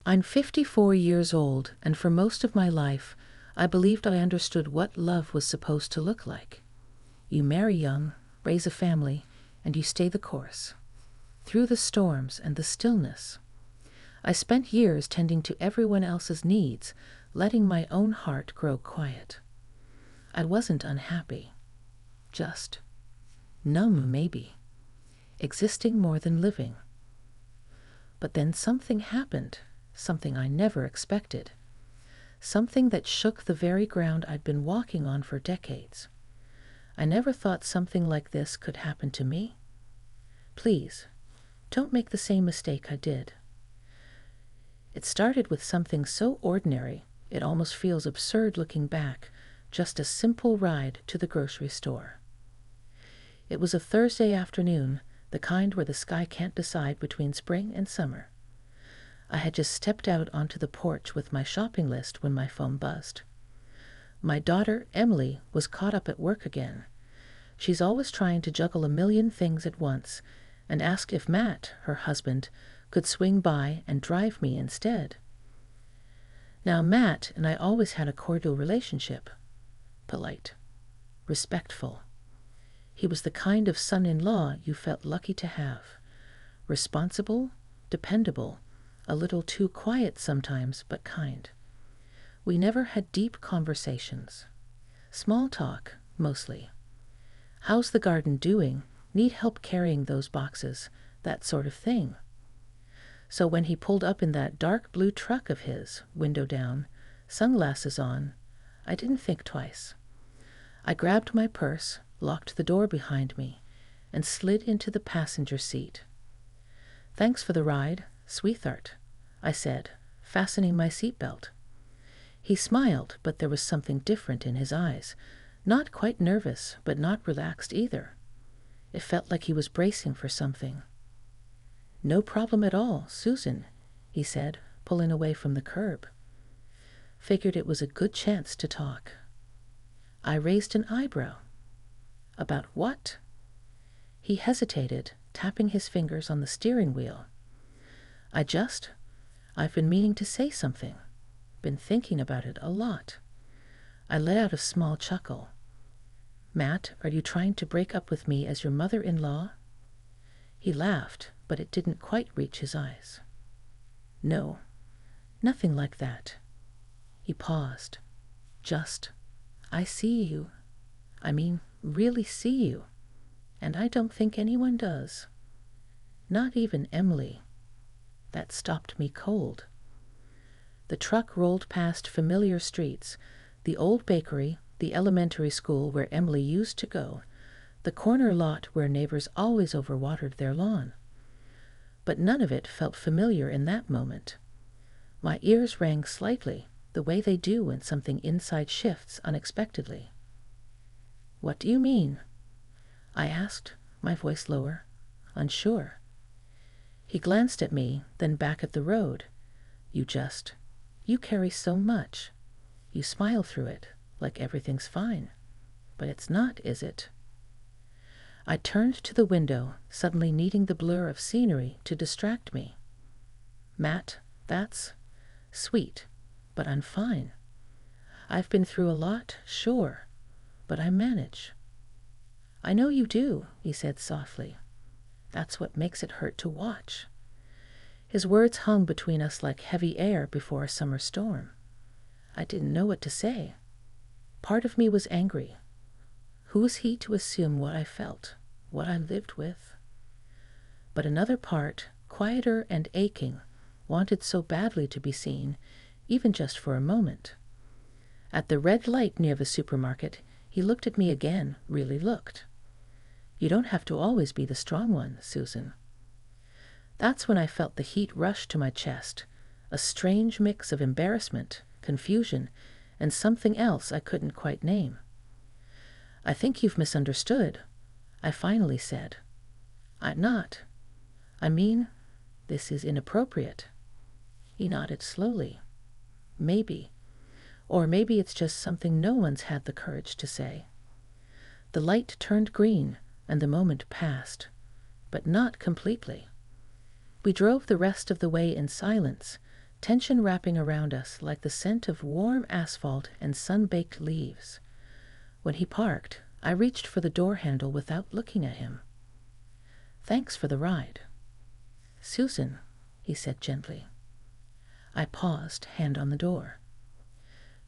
I'm 54 years old, and for most of my life, I believed I understood what love was supposed to look like. You marry young, raise a family, and you stay the course. Through the storms and the stillness. I spent years tending to everyone else's needs, letting my own heart grow quiet. I wasn't unhappy. Just numb, maybe. Existing more than living. But then something happened, something I never expected. Something that shook the very ground I'd been walking on for decades. I never thought something like this could happen to me. Please, don't make the same mistake I did. It started with something so ordinary, it almost feels absurd looking back, just a simple ride to the grocery store. It was a Thursday afternoon, the kind where the sky can't decide between spring and summer. I had just stepped out onto the porch with my shopping list when my phone buzzed. My daughter, Emily, was caught up at work again. She's always trying to juggle a million things at once, and asked if Matt, her husband, could swing by and drive me instead. Now, Matt and I always had a cordial relationship. Polite. Respectful. He was the kind of son-in-law you felt lucky to have. Responsible, dependable, a little too quiet sometimes, but kind. We never had deep conversations. Small talk, mostly. How's the garden doing? Need help carrying those boxes? That sort of thing. So when he pulled up in that dark blue truck of his, window down, sunglasses on, I didn't think twice. I grabbed my purse, locked the door behind me, and slid into the passenger seat. "Thanks for the ride, sweetheart," I said, fastening my seatbelt. He smiled, but there was something different in his eyes. Not quite nervous, but not relaxed either. It felt like he was bracing for something. "No problem at all, Susan," he said, pulling away from the curb. Figured it was a good chance to talk. I raised an eyebrow. "About what?" He hesitated, tapping his fingers on the steering wheel. I've been meaning to say something. Been thinking about it a lot." I let out a small chuckle. "Matt, are you trying to break up with me as your mother-in-law?" He laughed, but it didn't quite reach his eyes. "No, nothing like that." He paused. I see you. Really see you. And I don't think anyone does. Not even Emily." That stopped me cold. The truck rolled past familiar streets, the old bakery, the elementary school where Emily used to go, the corner lot where neighbors always overwatered their lawn. But none of it felt familiar in that moment. My ears rang slightly, the way they do when something inside shifts unexpectedly. "What do you mean?" I asked, my voice lower, unsure. He glanced at me, then back at the road. You carry so much. You smile through it, like everything's fine. But it's not, is it?" I turned to the window, suddenly needing the blur of scenery to distract me. "Matt, that's sweet, but I'm fine. I've been through a lot, sure, but I manage." "I know you do," he said softly. "That's what makes it hurt to watch." His words hung between us like heavy air before a summer storm. I didn't know what to say. Part of me was angry. Who was he to assume what I felt, what I lived with? But another part, quieter and aching, wanted so badly to be seen, even just for a moment. At the red light near the supermarket, he looked at me again, really looked. "You don't have to always be the strong one, Susan." That's when I felt the heat rush to my chest, a strange mix of embarrassment, confusion, and something else I couldn't quite name. "I think you've misunderstood," I finally said. "I'm not. This is inappropriate." He nodded slowly. "Maybe. Or maybe it's just something no one's had the courage to say." The light turned green, and the moment passed. But not completely. We drove the rest of the way in silence, tension wrapping around us like the scent of warm asphalt and sun-baked leaves. When he parked, I reached for the door handle without looking at him. "Thanks for the ride." "Susan," he said gently. I paused, hand on the door.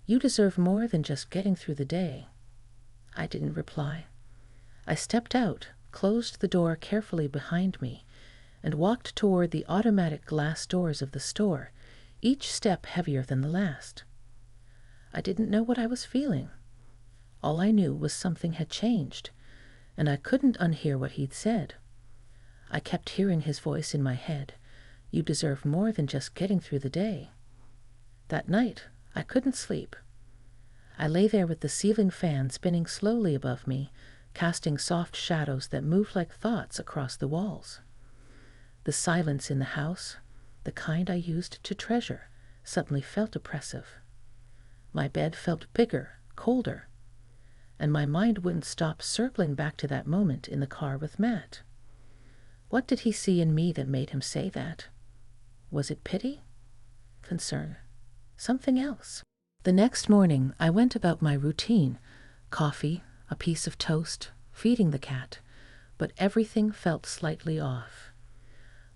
"You deserve more than just getting through the day." I didn't reply. I stepped out, closed the door carefully behind me, and walked toward the automatic glass doors of the store, each step heavier than the last. I didn't know what I was feeling. All I knew was something had changed, and I couldn't unhear what he'd said. I kept hearing his voice in my head. "You deserve more than just getting through the day." That night, I couldn't sleep. I lay there with the ceiling fan spinning slowly above me, casting soft shadows that moved like thoughts across the walls. The silence in the house, the kind I used to treasure, suddenly felt oppressive. My bed felt bigger, colder, and my mind wouldn't stop circling back to that moment in the car with Matt. What did he see in me that made him say that? Was it pity? Concern? Something else? The next morning, I went about my routine: coffee, a piece of toast, feeding the cat, but everything felt slightly off,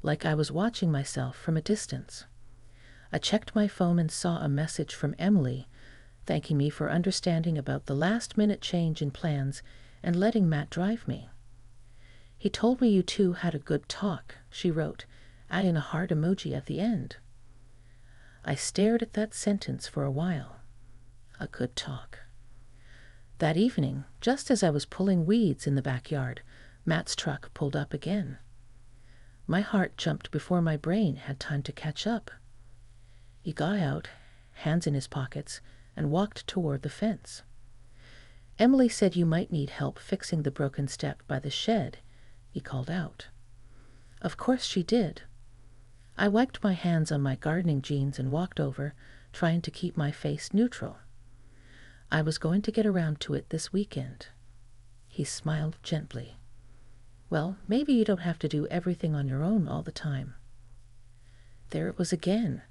like I was watching myself from a distance. I checked my phone and saw a message from Emily, thanking me for understanding about the last-minute change in plans and letting Matt drive me. "He told me you two had a good talk," she wrote, adding a heart emoji at the end. I stared at that sentence for a while. A good talk. That evening, just as I was pulling weeds in the backyard, Matt's truck pulled up again. My heart jumped before my brain had time to catch up. He got out, hands in his pockets, and walked toward the fence. "Emily said you might need help fixing the broken step by the shed," he called out. Of course she did. I wiped my hands on my gardening jeans and walked over, trying to keep my face neutral. I was going to get around to it this weekend. He smiled gently. "Well, maybe you don't have to do everything on your own all the time." There it was again,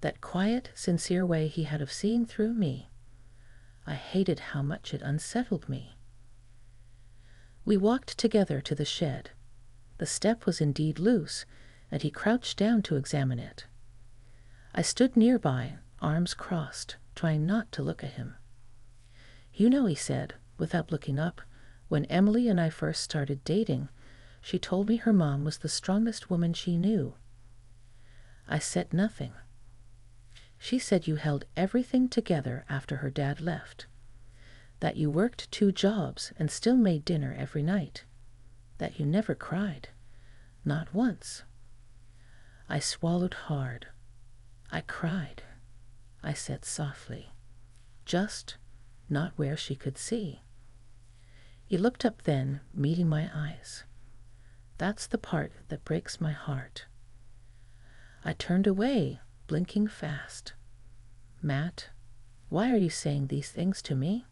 that quiet, sincere way he had of seeing through me. I hated how much it unsettled me. We walked together to the shed. The step was indeed loose, and he crouched down to examine it. I stood nearby, arms crossed, trying not to look at him. "You know," he said, without looking up, "when Emily and I first started dating, she told me her mom was the strongest woman she knew." I said nothing. "She said you held everything together after her dad left, that you worked 2 jobs and still made dinner every night, that you never cried, not once." I swallowed hard. "I cried," I said softly, "just not where she could see." He looked up then, meeting my eyes. "That's the part that breaks my heart." I turned away, blinking fast. "Matt, why are you saying these things to me?"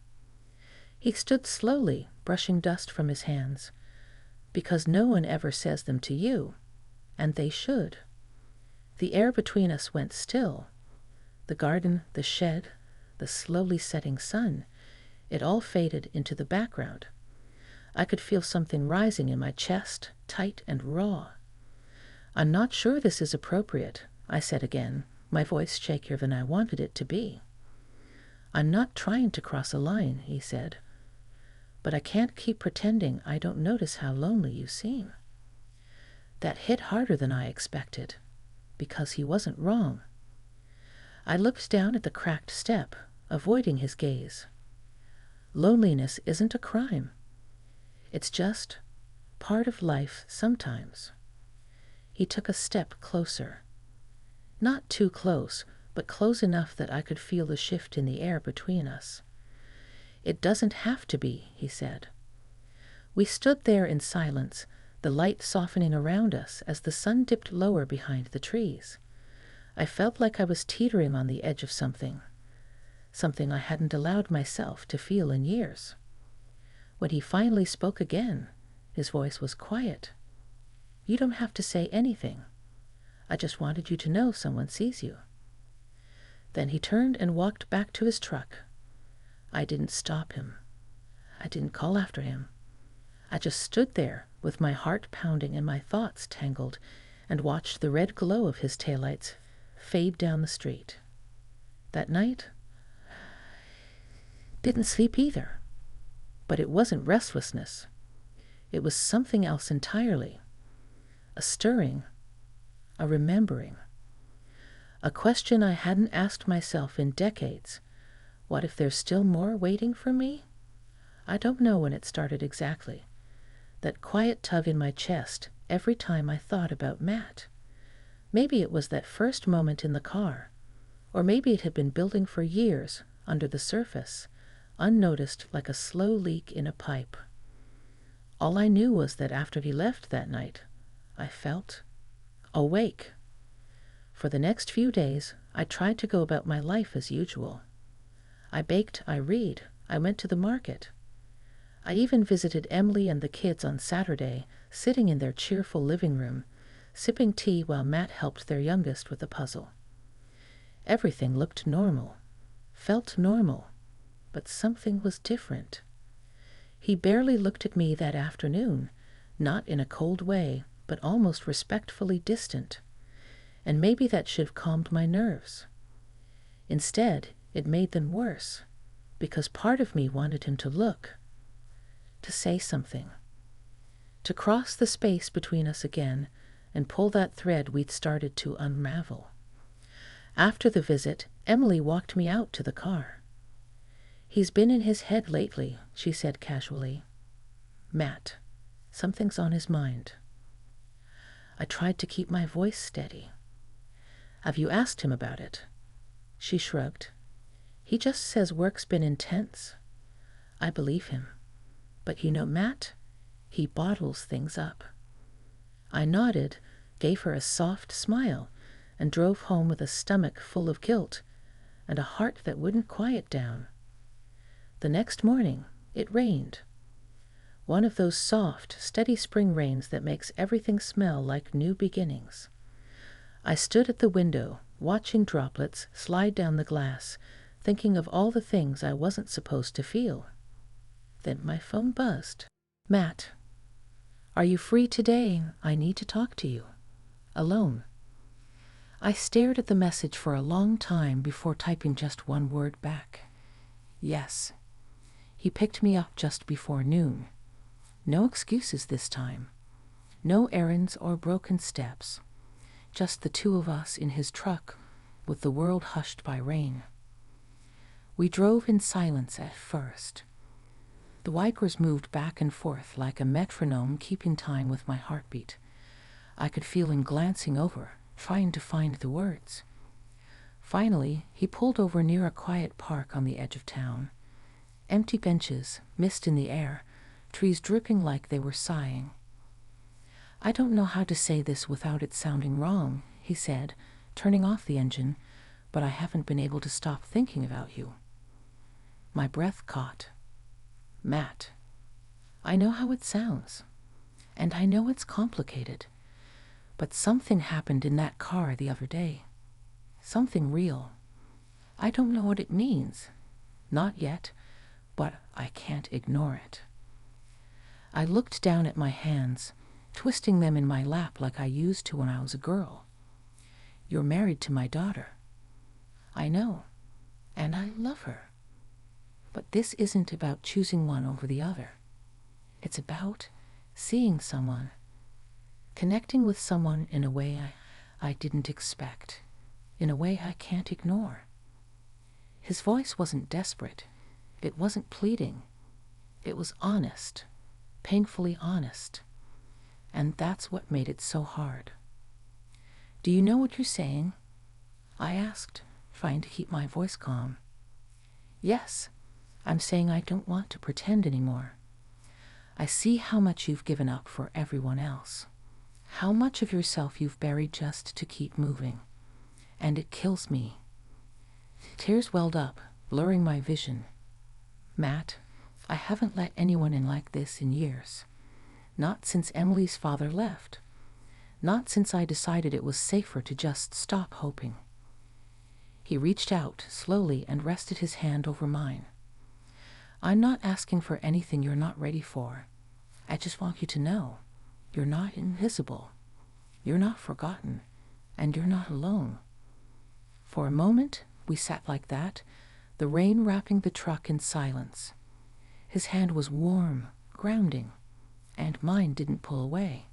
He stood slowly, brushing dust from his hands. "Because no one ever says them to you, and they should." The air between us went still. The garden, the shed, the slowly setting sun, it all faded into the background. I could feel something rising in my chest, tight and raw. "I'm not sure this is appropriate," I said again, my voice shakier than I wanted it to be. "I'm not trying to cross a line," he said, "but I can't keep pretending I don't notice how lonely you seem." That hit harder than I expected, because he wasn't wrong. I looked down at the cracked step, avoiding his gaze. Loneliness isn't a crime. It's just part of life sometimes. He took a step closer. Not too close, but close enough that I could feel the shift in the air between us. "It doesn't have to be," he said. We stood there in silence, the light softening around us as the sun dipped lower behind the trees. I felt like I was teetering on the edge of something I hadn't allowed myself to feel in years. When he finally spoke again, his voice was quiet. "You don't have to say anything. I just wanted you to know someone sees you." Then he turned and walked back to his truck. I didn't stop him. I didn't call after him. I just stood there with my heart pounding and my thoughts tangled and watched the red glow of his taillights fade down the street. That night, didn't sleep either. But it wasn't restlessness. It was something else entirely. A stirring, a remembering. A question I hadn't asked myself in decades. What if there's still more waiting for me? I don't know when it started exactly. That quiet tug in my chest every time I thought about Matt. Maybe it was that first moment in the car, or maybe it had been building for years under the surface, unnoticed like a slow leak in a pipe. All I knew was that after he left that night, I felt awake. For the next few days, I tried to go about my life as usual. I baked, I read, I went to the market. I even visited Emily and the kids on Saturday, sitting in their cheerful living room, sipping tea while Matt helped their youngest with a puzzle. Everything looked normal, felt normal, but something was different. He barely looked at me that afternoon, not in a cold way, but almost respectfully distant. And maybe that should have calmed my nerves. Instead, it made them worse, because part of me wanted him to look, to say something, to cross the space between us again and pull that thread we'd started to unravel. After the visit, Emily walked me out to the car. "He's been in his head lately," she said casually. "Matt, something's on his mind." I tried to keep my voice steady. "Have you asked him about it?" She shrugged. "He just says work's been intense." I believe him. But you know Matt? He bottles things up. I nodded, gave her a soft smile, and drove home with a stomach full of guilt and a heart that wouldn't quiet down. The next morning, it rained. One of those soft, steady spring rains that makes everything smell like new beginnings. I stood at the window, watching droplets slide down the glass, thinking of all the things I wasn't supposed to feel. Then my phone buzzed. "Matt, are you free today? I need to talk to you. Alone." I stared at the message for a long time before typing just one word back. Yes. He picked me up just before noon. No excuses this time. No errands or broken steps. Just the two of us in his truck, with the world hushed by rain. We drove in silence at first. The wipers moved back and forth like a metronome keeping time with my heartbeat. I could feel him glancing over, trying to find the words. Finally, he pulled over near a quiet park on the edge of town. Empty benches, mist in the air, trees dripping like they were sighing. "I don't know how to say this without it sounding wrong," he said, turning off the engine, "but I haven't been able to stop thinking about you." My breath caught. Matt. I know how it sounds, and I know it's complicated, but something happened in that car the other day. Something real. I don't know what it means. Not yet, but I can't ignore it. I looked down at my hands, twisting them in my lap like I used to when I was a girl. "You're married to my daughter." "I know, and I love her. But this isn't about choosing one over the other. It's about seeing someone, connecting with someone in a way I didn't expect, in a way I can't ignore." His voice wasn't desperate. It wasn't pleading. It was honest, painfully honest. And that's what made it so hard. "Do you know what you're saying?" I asked, trying to keep my voice calm. "Yes, I'm saying I don't want to pretend anymore. I see how much you've given up for everyone else, how much of yourself you've buried just to keep moving, and it kills me." Tears welled up, blurring my vision. "Matt, I haven't let anyone in like this in years. Not since Emily's father left. Not since I decided it was safer to just stop hoping." He reached out slowly and rested his hand over mine. "I'm not asking for anything you're not ready for. I just want you to know you're not invisible. You're not forgotten. And you're not alone." For a moment, we sat like that, the rain wrapping the truck in silence. His hand was warm, grounding, and mine didn't pull away.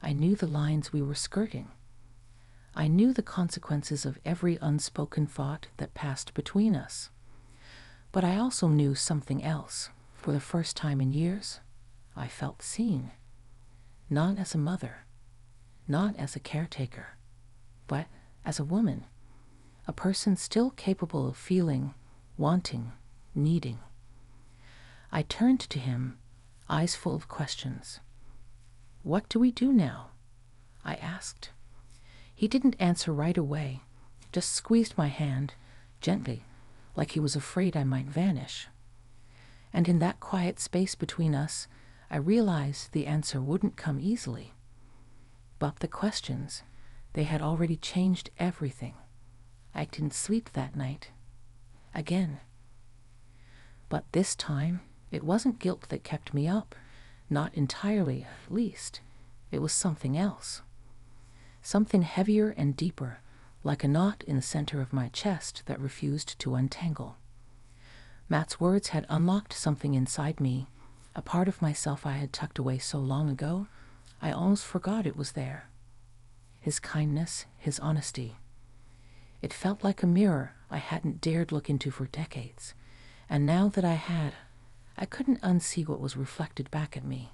I knew the lines we were skirting. I knew the consequences of every unspoken thought that passed between us. But I also knew something else. For the first time in years, I felt seen. Not as a mother, not as a caretaker, but as a woman, a person still capable of feeling, wanting, needing. I turned to him, eyes full of questions. "What do we do now?" I asked. He didn't answer right away, just squeezed my hand, gently, like he was afraid I might vanish. And in that quiet space between us, I realized the answer wouldn't come easily. But the questions, they had already changed everything. I didn't sleep that night. Again. But this time, it wasn't guilt that kept me up. Not entirely, at least. It was something else. Something heavier and deeper, like a knot in the center of my chest that refused to untangle. Matt's words had unlocked something inside me, a part of myself I had tucked away so long ago, I almost forgot it was there. His kindness, his honesty. It felt like a mirror I hadn't dared look into for decades, and now that I had, I couldn't unsee what was reflected back at me.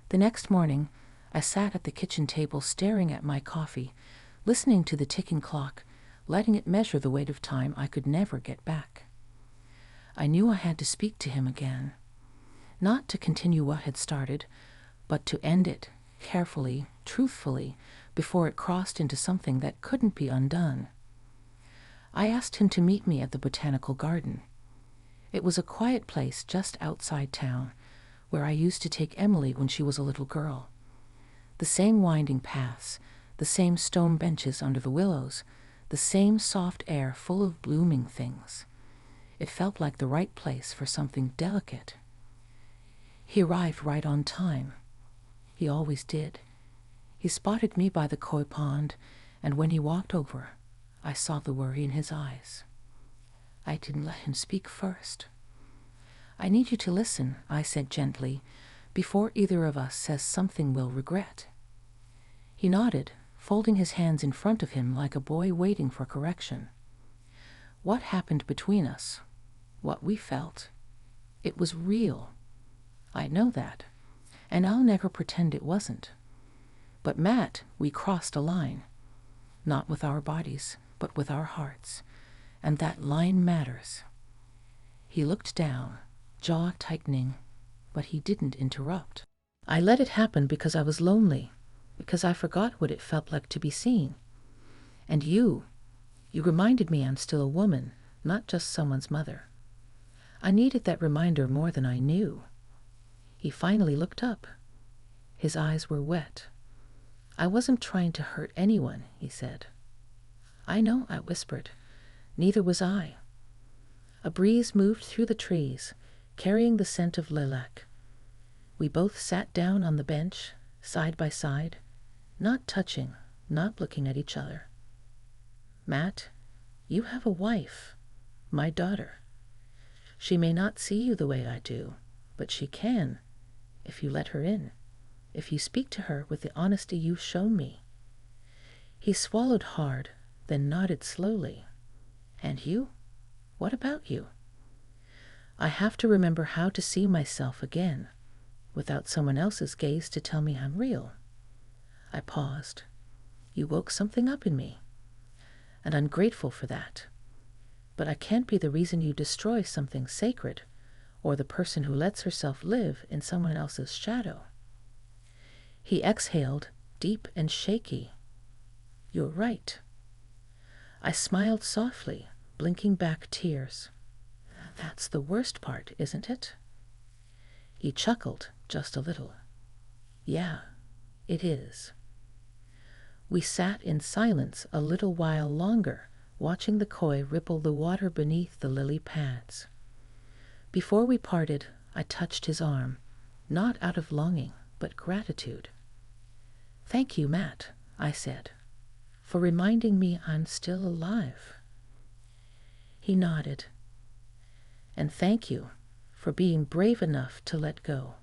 The next morning, I sat at the kitchen table staring at my coffee, listening to the ticking clock, letting it measure the weight of time I could never get back. I knew I had to speak to him again, not to continue what had started, but to end it, carefully, truthfully, before it crossed into something that couldn't be undone. I asked him to meet me at the botanical garden. It was a quiet place just outside town, where I used to take Emily when she was a little girl. The same winding paths, the same stone benches under the willows, the same soft air full of blooming things. It felt like the right place for something delicate. He arrived right on time. He always did. He spotted me by the koi pond, and when he walked over, I saw the worry in his eyes. I didn't let him speak first. "I need you to listen," I said gently, "before either of us says something we'll regret." He nodded, folding his hands in front of him like a boy waiting for correction. What happened between us, what we felt, it was real. I know that, and I'll never pretend it wasn't. But Matt, we crossed a line, not with our bodies, but with our hearts, and that line matters. He looked down, jaw tightening, but he didn't interrupt. I let it happen because I was lonely, because I forgot what it felt like to be seen. And you reminded me I'm still a woman, not just someone's mother. I needed that reminder more than I knew. He finally looked up. His eyes were wet. "I wasn't trying to hurt anyone," he said. "I know," I whispered. "Neither was I." A breeze moved through the trees, carrying the scent of lilac. We both sat down on the bench, side by side, not touching, not looking at each other. "Matt, you have a wife, my daughter. She may not see you the way I do, but she can, if you let her in, if you speak to her with the honesty you've shown me." He swallowed hard, then nodded slowly. "And you? What about you?" I have to remember how to see myself again, without someone else's gaze to tell me I'm real. I paused. "You woke something up in me, and I'm grateful for that. But I can't be the reason you destroy something sacred, or the person who lets herself live in someone else's shadow." He exhaled, deep and shaky. "You're right." I smiled softly, blinking back tears. "That's the worst part, isn't it?" He chuckled just a little. "Yeah, it is." We sat in silence a little while longer, watching the koi ripple the water beneath the lily pads. Before we parted, I touched his arm, not out of longing, but gratitude. "Thank you, Matt," I said, "for reminding me I'm still alive." He nodded. "And thank you for being brave enough to let go."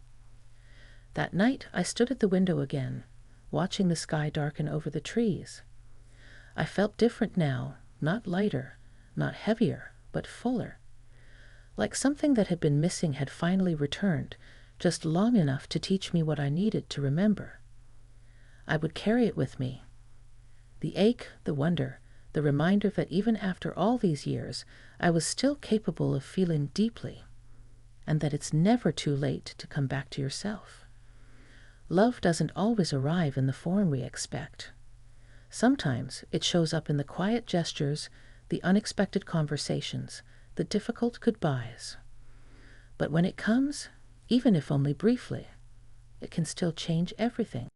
That night, I stood at the window again, watching the sky darken over the trees. I felt different now, not lighter, not heavier, but fuller. Like something that had been missing had finally returned, just long enough to teach me what I needed to remember. I would carry it with me. The ache, the wonder, the reminder that even after all these years, I was still capable of feeling deeply, and that it's never too late to come back to yourself. Love doesn't always arrive in the form we expect. Sometimes it shows up in the quiet gestures, the unexpected conversations, the difficult goodbyes. But when it comes, even if only briefly, it can still change everything.